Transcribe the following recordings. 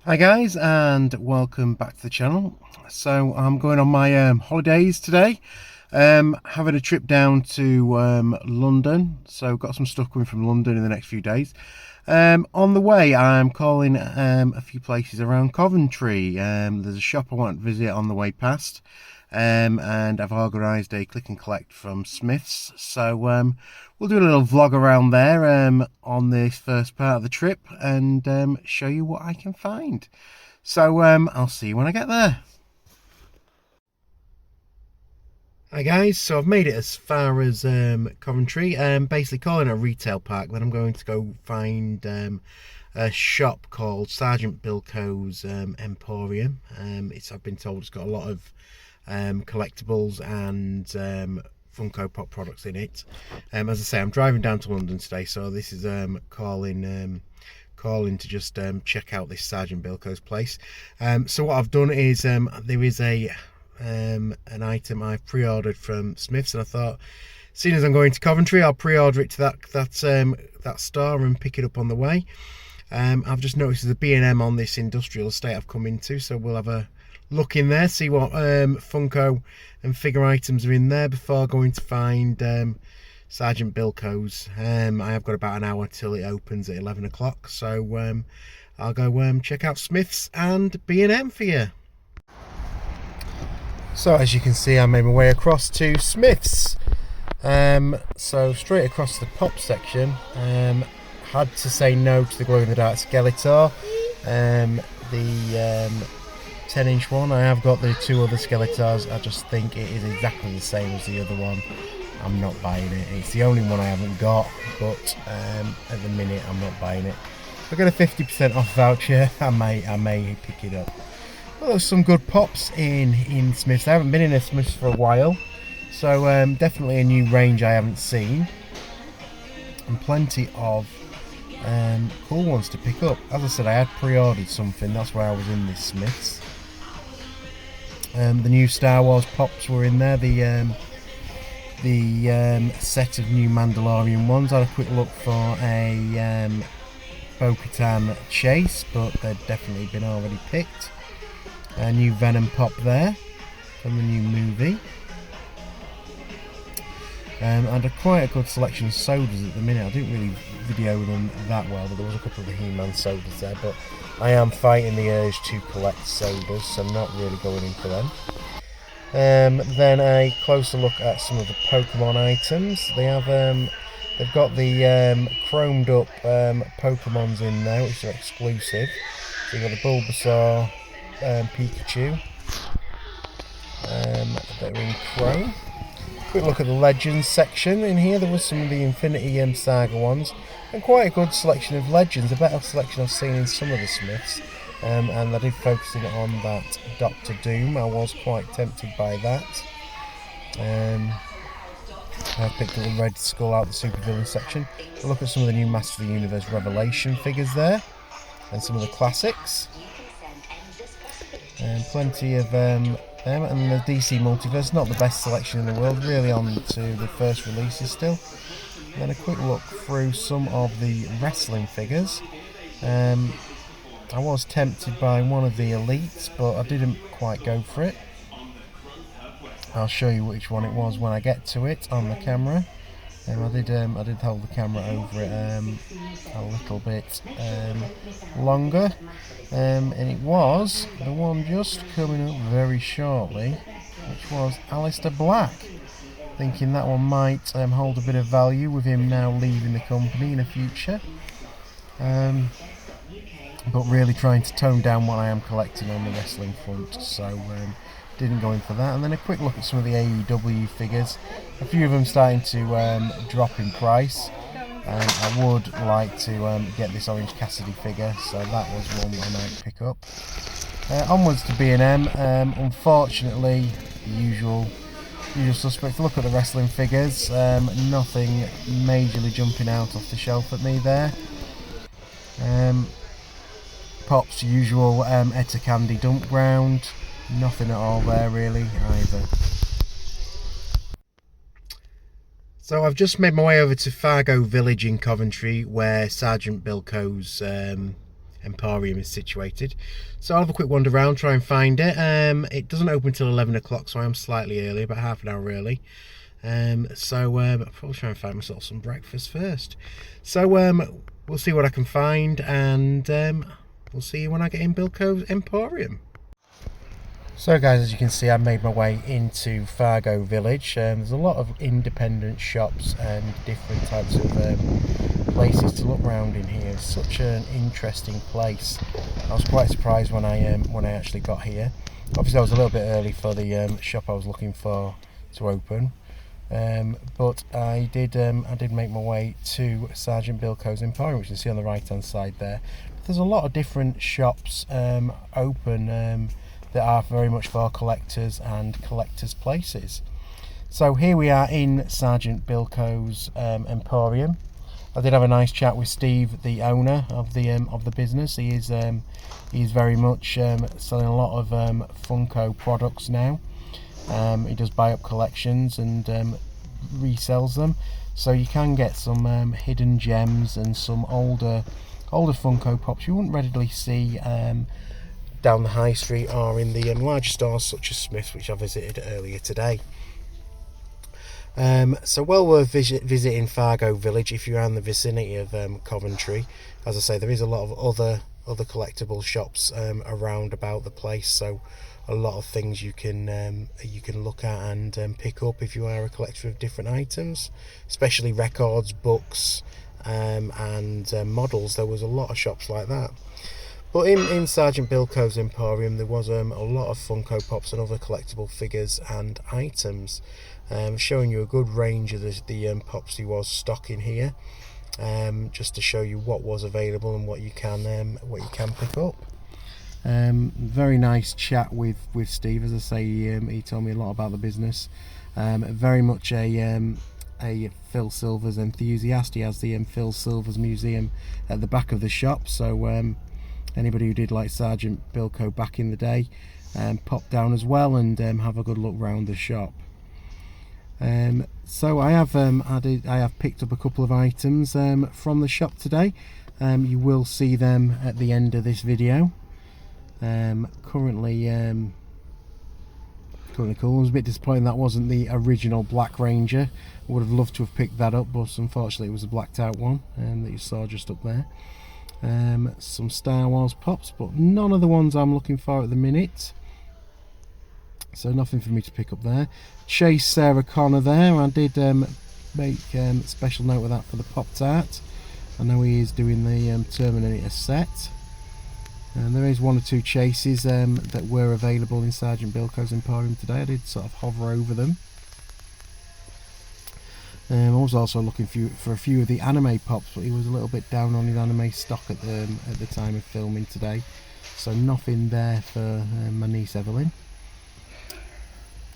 Hi guys, and welcome back to the channel. So I'm going on my holidays today, having a trip down to London. So got some stuff coming from London in the next few days. On the way I'm calling a few places around Coventry. There's a shop I want to visit on the way past, and I've organised a click and collect from Smyths. So we'll do a little vlog around there on this first part of the trip and show you what I can find. So I'll see you when I get there. Hi guys, so I've made it as far as Coventry, basically calling it a retail park. Then I'm going to go find a shop called Sgt Bilkos Emporium. I've been told it's got a lot of collectibles and Funko Pop products in it. As I say, I'm driving down to London today, so this is calling to just check out this Sgt Bilko's place. So what I've done is there is an item I've pre-ordered from Smyths, and I thought, seeing as I'm going to Coventry, I'll pre-order it to that store and pick it up on the way. I've just noticed there's a B&M on this industrial estate I've come into, so we'll have a look in there, see what Funko and figure items are in there before going to find Sgt Bilko's. I have got about an hour till it opens at 11 o'clock, so I'll go check out Smyths and B&M for you. So as you can see, I made my way across to Smyths. So straight across the pop section. Had to say no to the glow-in-the-dark Skeletor. The 10-inch one. I have got the two other Skeletors. I just think it is exactly the same as the other one. I'm not buying it. It's the only one I haven't got, but at the minute I'm not buying it. If I get a 50% off voucher, I may pick it up. Well, there's some good pops in Smyths. I haven't been in a Smyths for a while, so definitely a new range I haven't seen, and plenty of cool ones to pick up. As I said, I had pre-ordered something. That's why I was in this Smyths. The new Star Wars pops were in there. The set of new Mandalorian ones. I had a quick look for a Bo-Katan chase, but they'd definitely been already picked. A new Venom pop there from the new movie, and quite a good selection of sodas at the minute. I didn't really video them that well, but there was a couple of the He-Man sodas there, but I am fighting the urge to collect sodas, so I'm not really going in for them. Then a closer look at some of the Pokemon items. They've got the chromed up Pokemons in there, which are exclusive. So you've got the Bulbasaur, Pikachu, that are in chrome. Quick look at the Legends section. In here there was some of the Infinity Saga ones, and quite a good selection of Legends, a better selection I've seen in some of the Smyths. And I did focus in on that Doctor Doom. I was quite tempted by that. I picked a little Red Skull out of the supervillain section. A look at some of the new Master of the Universe Revelation figures there, and some of the classics. And plenty of them, and the DC Multiverse, not the best selection in the world, really on to the first releases still. And then a quick look through some of the wrestling figures. I was tempted by one of the Elites, but I didn't quite go for it. I'll show you which one it was when I get to it on the camera. I did hold the camera over it a little bit longer, and it was the one just coming up very shortly, which was Alistair Black. Thinking that one might hold a bit of value with him now leaving the company in the future, but really trying to tone down what I am collecting on the wrestling front, so didn't go in for that. And then a quick look at some of the AEW figures. A few of them starting to drop in price. I would like to get this Orange Cassidy figure, so that was one I might pick up. Onwards to B&M. Unfortunately, the usual suspects. Look at the wrestling figures. Nothing majorly jumping out off the shelf at me there. Pop's usual Etta Candy dump ground. Nothing at all there really either. So I've just made my way over to Fargo Village in Coventry, where Sgt Bilko's Emporium is situated. So I'll have a quick wander around, try and find it. It doesn't open until 11 o'clock, so I am slightly early, about half an hour early. I'll probably try and find myself some breakfast first. So we'll see what I can find, and we'll see you when I get in Bilkos Emporium. So guys, as you can see, I made my way into Fargo Village. There's a lot of independent shops and different types of places to look around in here. It's such an interesting place. I was quite surprised when I actually got here. Obviously I was a little bit early for the shop I was looking for to open, but I did make my way to Sgt Bilkos Emporium, which you can see on the right hand side there. But there's a lot of different shops open that are very much for collectors and collectors places. So here we are in Sgt Bilkos Emporium. I did have a nice chat with Steve, the owner of the business. He is very much selling a lot of Funko products now. He does buy up collections and resells them, so you can get some hidden gems and some older Funko Pops you wouldn't readily see down the high street or in the large stores such as Smyths, which I visited earlier today. So well worth visiting Fargo Village if you're in the vicinity of Coventry. As I say, there is a lot of other collectible shops around about the place, so a lot of things you can look at and pick up if you are a collector of different items, especially records, books, and models. There was a lot of shops like that. But in Sgt Bilkos Emporium there was a lot of Funko Pops and other collectible figures and items, showing you a good range of the Pops he was stocking here, just to show you what was available and what you can pick up. Very nice chat with Steve. As I say, he told me a lot about the business. Very much a Phil Silvers enthusiast. He has the Phil Silvers Museum at the back of the shop, so anybody who did like Sgt Bilko back in the day, pop down as well and have a good look round the shop. So I have picked up a couple of items from the shop today. You will see them at the end of this video. Currently cool. I was a bit disappointed that wasn't the original Black Ranger. I would have loved to have picked that up, but unfortunately it was a blacked out one that you saw just up there. Some Star Wars Pops, but none of the ones I'm looking for at the minute, so nothing for me to pick up there. Chase Sarah Connor there. I did make special note of that for the Pop Tart. I know he is doing the Terminator set, and there is one or two chases that were available in Sgt Bilkos Emporium today. I did sort of hover over them. I was also looking for a few of the anime Pops, but he was a little bit down on his anime stock at the time of filming today, so nothing there for my niece Evelyn.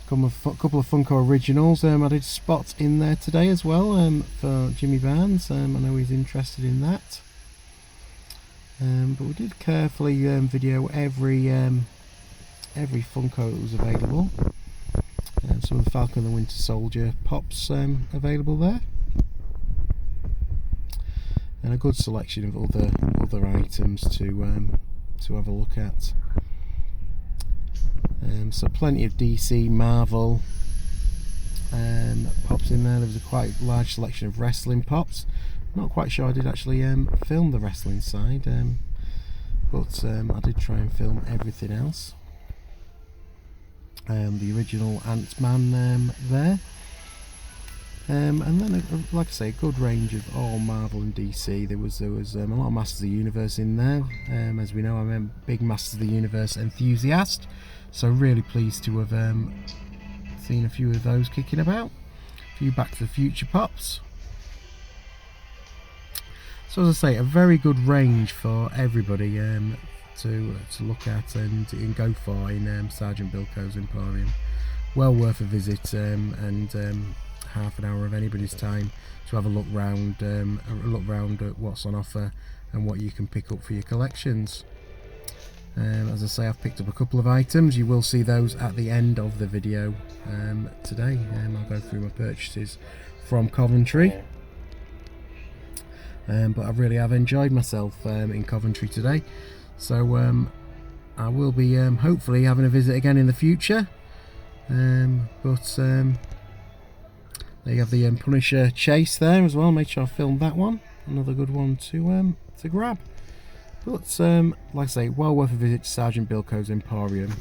A couple of Funko Originals. I did spot in there today as well for Jimmy Barnes. I know he's interested in that. But we did carefully video every Funko that was available. Some of the Falcon and the Winter Soldier Pops available there, and a good selection of other items to have a look at. So plenty of DC, Marvel Pops in there. There was a quite large selection of wrestling Pops. Not quite sure I did actually film the wrestling side, but I did try and film everything else. The original Ant-Man there, and then like I say, a good range of all Marvel and DC. There was a lot of Masters of the Universe in there. As we know, I'm a big Masters of the Universe enthusiast, so really pleased to have seen a few of those kicking about. A few Back to the Future Pops. So as I say, a very good range for everybody to look at and go for in Sgt Bilkos Emporium. Well worth a visit, and half an hour of anybody's time to have a look round at what's on offer and what you can pick up for your collections. As I say, I've picked up a couple of items. You will see those at the end of the video today. I'll go through my purchases from Coventry. but I really have enjoyed myself in Coventry today. So I will be hopefully having a visit again in the future. There you have the Punisher chase there as well. Make sure I filmed that one. Another good one to grab. But like I say, well worth a visit to Sgt Bilkos Emporium.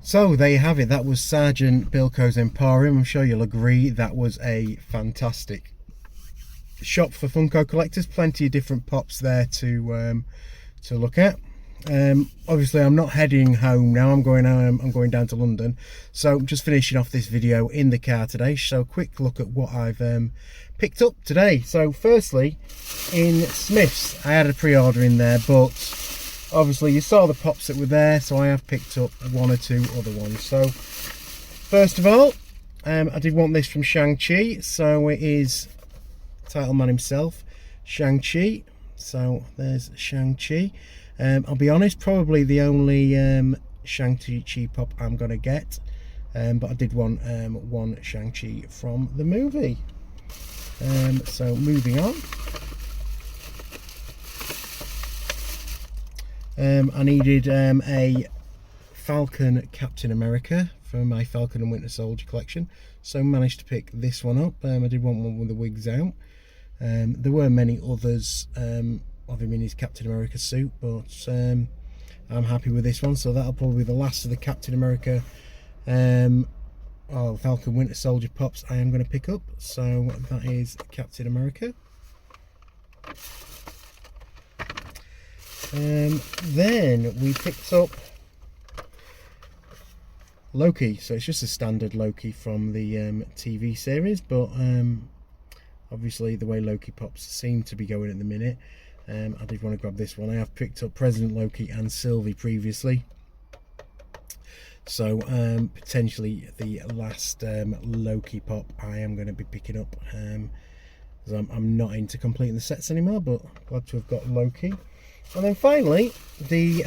So there you have it. That was Sgt Bilkos Emporium. I'm sure you'll agree that was a fantastic shop for Funko collectors. Plenty of different pops there to look at. Obviously I'm not heading home now. I'm going down to London, so I'm just finishing off this video in the car today. So a quick look at what I've picked up today. So firstly, in Smyths I had a pre-order in there, but obviously you saw the pops that were there, so I have picked up one or two other ones. So first of all, I did want this from Shang-Chi, so it is title man himself, Shang-Chi. So there's Shang-Chi. I'll be honest, probably the only Shang-Chi pop I'm going to get, but I did want one Shang-Chi from the movie. So moving on. I needed a Falcon Captain America for my Falcon and Winter Soldier collection, so managed to pick this one up. I did want one with the wigs out. There were many others of him in his Captain America suit, but I'm happy with this one. So that'll probably be the last of the Captain America Falcon Winter Soldier pops I am going to pick up. So that is Captain America. Then we picked up Loki. So it's just a standard Loki from the TV series, but obviously the way Loki pops seem to be going at the minute, I did want to grab this one. I have picked up President Loki and Sylvie previously, so potentially the last Loki pop I am going to be picking up, because I'm not into completing the sets anymore, but glad to have got Loki. And then finally the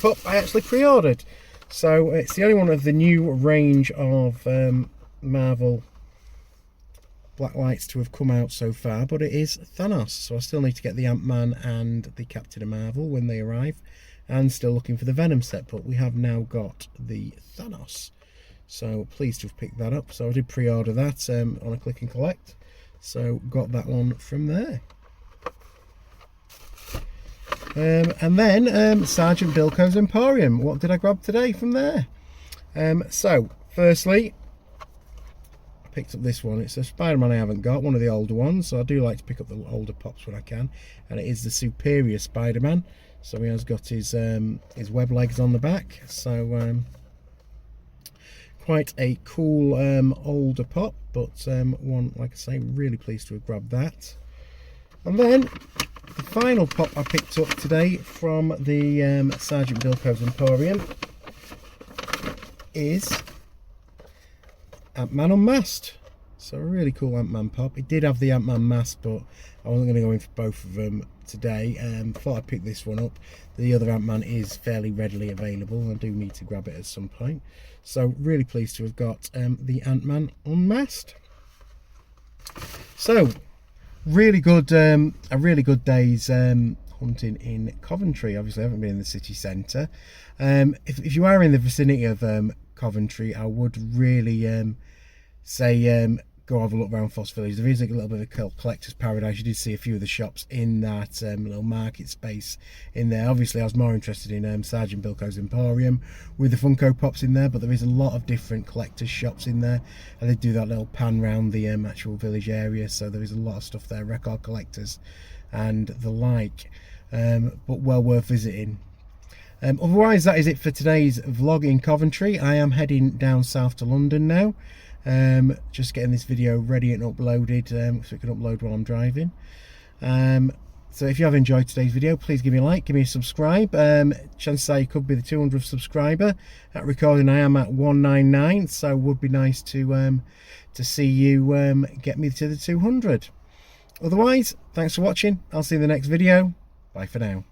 pop I actually pre-ordered, so it's the only one of the new range of Marvel Blacklights to have come out so far, but it is Thanos. So I still need to get the Ant-Man and the Captain Marvel when they arrive, and still looking for the Venom set, but we have now got the Thanos, so pleased to have picked that up. So I did pre-order that on a click and collect, so got that one from there. And then Sgt Bilkos Emporium. What did I grab today from there? So firstly, picked up this one. It's a Spider-Man I haven't got, one of the older ones, so I do like to pick up the older pops when I can, and it is the Superior Spider-Man. So he has got his web legs on the back, so quite a cool older pop, but one, like I say, really pleased to have grabbed that. And then the final pop I picked up today from the Sgt Bilkos Emporium is Ant-Man Unmasked. So a really cool Ant-Man pop. It did have the Ant-Man mask, but I wasn't going to go in for both of them today. Thought I'd pick this one up. The other Ant-Man is fairly readily available. I do need to grab it at some point. So really pleased to have got the Ant-Man Unmasked. So really good, a really good day's hunting in Coventry. Obviously I haven't been in the city centre. If you are in the vicinity of Coventry, I would really say go have a look around Foss Village. There is a little bit of a collector's paradise. You did see a few of the shops in that little market space in there. Obviously I was more interested in Sgt Bilkos Emporium with the Funko Pops in there, but there is a lot of different collector's shops in there, and they do that little pan round the actual village area, so there is a lot of stuff there, record collectors and the like, but well worth visiting. Otherwise, that is it for today's vlog in Coventry. I am heading down south to London now, just getting this video ready and uploaded, so it can upload while I'm driving. So if you have enjoyed today's video, please give me a like, give me a subscribe. Chances are you could be the 200th subscriber. At recording I am at 199, so it would be nice to see you get me to the 200. Otherwise, thanks for watching. I'll see you in the next video. Bye for now.